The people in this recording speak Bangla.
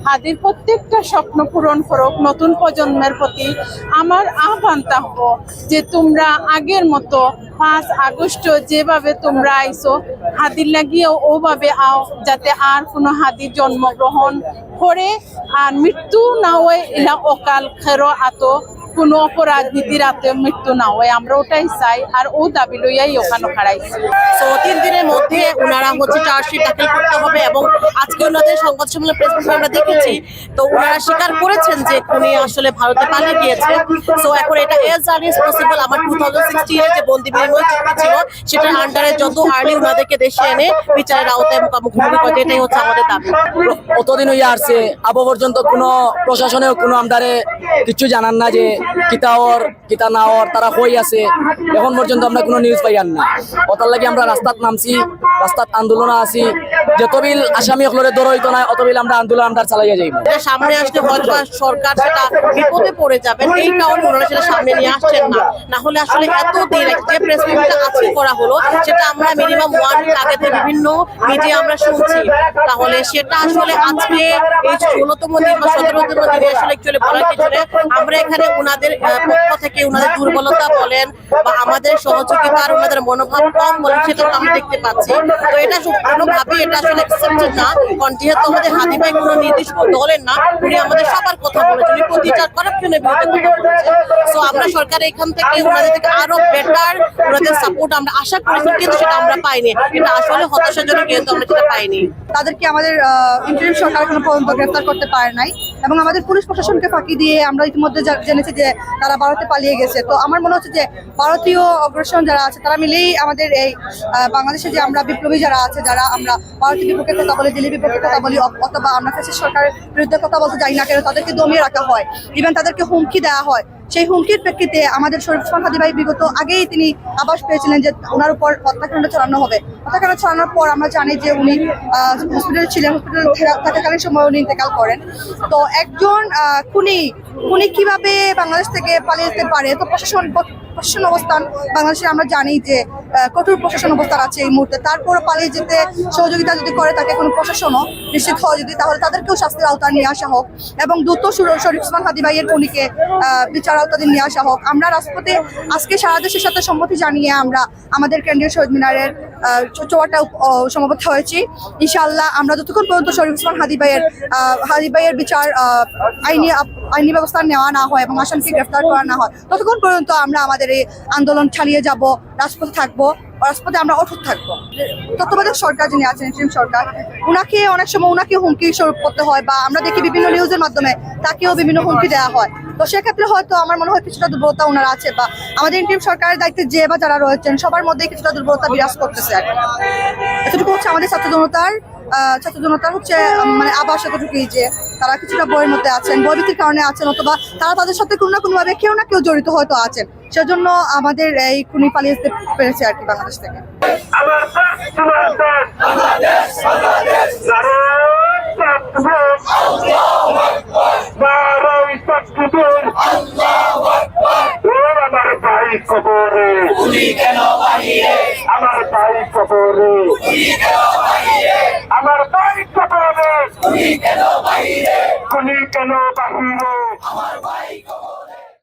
হাদির প্রত্যেকটা স্বপ্ন পূরণ করুক। নতুন প্রজন্মের প্রতি আমার আহ্বান থাকবো যে তোমরা আগের মতো 5 আগস্ট যেভাবে তোমরা আইসো হাদির লাগিয়েও ওভাবে আও, যাতে আর কোনো হাদি জন্মগ্রহণ করে আর মৃত্যু না হয়, এটা অকাল খেরো আতো কোনো অপরাধনীতির হাতে মৃত্যু না হয়, আমরা ওটাই চাই। আর ও দাবি লইয়াই ওখানে খাড়াইছি। তো 3 দিনের মধ্যে ওনারা চার্জশিট দাখিল করতে হবে এবং আজকে ওনাদের সংবাদ সম্মেলন প্রেস ব্রিফিং আমরা দেখেছি। তো ওনারা স্বীকার করেছেন যে উনি আসলে ভারতে পালিয়ে গিয়েছে। তো এখন এটা এজ আর্লি এজ পসিবল আমার 2016 যে বন্দি বিনিময় চুক্তি ছিল সেটার আন্ডারে যত আর্লি ওনাদেরকে দেশে এনে বিচারের আওতায় মুখোমুখি করতে, এটাই হচ্ছে আমাদের দাবি। অতদিন হইয়া আসছে আবু পর্যন্ত কোনো প্রশাসনেও কোনো আমদারে কিছু জানান না যে কিতা না ওর তারা কই আছে, এখন পর্যন্ত আমরা কোনো নিউজ পাইয়ান না। ওটার লাগে আমরা রাস্তাত নামছি, রাস্তাত আন্দোলনে আছি। যতবিল আসামি হলরে দর হইতো না অতবিল আমরা আন্দোলন আমরা চালাইয়া যাইব। সামনে আসলে হয়তো সরকার সেটা বিপদে পড়ে যাবেন, এই কারণে ওনারা সেটা সামনে নিয়ে আসছেন না। না হলে আসলে এতদিন যে প্রেস ব্রিফিংটা আজকে করা হলো সেটা আমরা মিনিমাম 1 উইক আগে থেকে বিভিন্ন মিডিয়া আমরা শুনছি। তাহলে সেটা আসলে আজকে এই 16তম দিন বা 17তম দিনে আসলে অ্যাকচুয়ালি বলার কিছু নেই। আমরা এখানে ওনাদের পক্ষ থেকে ওনাদের দুর্বলতা বলেন বা আমাদের সহযোগিতার ওনাদের মনোভাব কম বলেন সেটা আমরা দেখতে পাচ্ছি। তো এটা কোনোভাবেই এটা আসলে অ্যাকসেপ্টেড না, কারণ যেহেতু আমাদের হাদি ভাই কোনো নির্দিষ্ট দলের না, উনি আমাদের সবার কথা বলেছেন, উনি প্রতিচার করাপশনের বিরুদ্ধে কথা বলেছেন। তো আমরা সরকার এখান থেকে ওনাদের থেকে আরো বেটার ওনাদের সাপোর্ট আমরা আশা করেছিলাম, কিন্তু সেটা আমরা পাইনি। এটা আসলে হতাশাজনক, কিন্তু আমরা সেটা পাইনি। তাদেরকে আমাদের ইন্টারিম সরকার কোনো পর্যন্ত গ্রেফতার করতে পারে নাই এবং আমাদের পুলিশ প্রশাসনকে ফাঁকি দিয়ে আমরা ইতিমধ্যে জেনেছি যে তারা ভারতে পালিয়ে গেছে। তো আমার মনে হচ্ছে যে ভারতীয় অগ্রসর যারা আছে তারা মিলেই আমাদের এই বাংলাদেশে যে আমরা বিপ্লবী যারা আছে, যারা আমরা ভারতের বিপক্ষে কথা বলি, দিল্লির বিপক্ষে কথা বলি, অথবা আমরা ফ্যাসিস্ট সরকারের বিরুদ্ধে কথা বলতে যাই না কেন, তাদেরকে দমিয়ে রাখা হয়, ইভেন তাদেরকে হুমকি দেওয়া হয়। সেই হুমকির প্রেক্ষিতে আমাদের শরীফ ওসমান হাদি ভাই বিগত আগেই তিনি আভাস পেয়েছিলেন যে ওনার উপর হত্যাকাণ্ড চালানো হবে। হত্যাকাণ্ড চালানোর পর আমরা জানি যে উনি হসপিটালে ছিলেন, হসপিটাল থাকাকালীন সময় উনি ইন্তেকাল করেন। তো একজন খুনি কিভাবে বাংলাদেশ থেকে পালিয়ে যেতে পারে? তো প্রশাসন অবস্থান বাংলাদেশে আমরা জানি যে কঠোর প্রশাসন অবস্থান আছে এই মুহূর্তে। তারপর পালিয়ে যেতে সহযোগিতা যদি করে থাকে কোনো প্রশাসনও নিশ্চিত হয় যদি, তাহলে তাদেরকেও শাস্তির আওতায় নিয়ে আসা হোক এবং দ্রুত শরীফ ওসমান হাদি ভাইয়ের খুনিকে বিচার আওতায় নিয়ে আসা হোক। আমরা রাজপথে আজকে সারা দেশের সাথে সম্মতি জানিয়ে আমরা আমাদের কেন্দ্রীয় শহীদ মিনারের চৌয়াটা সমবেত হয়েছি। ইনশাআল্লাহ আমরা যতক্ষণ পর্যন্ত শরীফ ওসমান হাদি ভাইয়ের বিচার আইনি ব্যবস্থা নেওয়া না হয় এবং আসামিকে গ্রেফতার করা না হয়, ততক্ষণ পর্যন্ত আমরা আমাদের এই আন্দোলন চালিয়ে যাব, রাজপথে থাকবো, রাজপথে আমরা অটুট থাকবো। তত্ত্বাবধায়ক সরকার যিনি আছেন, ইন্টারিম সরকার, উনাকে অনেক সময় হুমকি স্বরূপ করতে হয় বা আমরা দেখি বিভিন্ন নিউজের মাধ্যমে তাকেও বিভিন্ন হুমকি দেওয়া হয়। তো সেক্ষেত্রে হয়তো আমার মনে হয় কিছুটা দুর্বলতা ওনারা আছে, বা আমাদের ইন্টারিম সরকারের দায়িত্বে যে বা যারা রয়েছেন সবার মধ্যে কিছুটা দুর্বলতা বিরাজ করতেছে। এতটুকু হচ্ছে আমাদের ছাত্র জনতার হচ্ছে মানে আবাস এতটুকুই যে তারা কিছুটা বইয়ের মধ্যে আছেন, বইভিত্তির কারণে আছেন, অথবা তারা তাদের সাথে কোনো না কোনোভাবে কেউ না কেউ জড়িত হয়তো আছেন, সেজন্য আমাদের এই খুনি পালিয়ে যেতে পেরেছে আর কি বাংলাদেশ থেকে। আমার ভাই কবরে, খুনি কেন বাহিরে, আমার ভাই কবরে।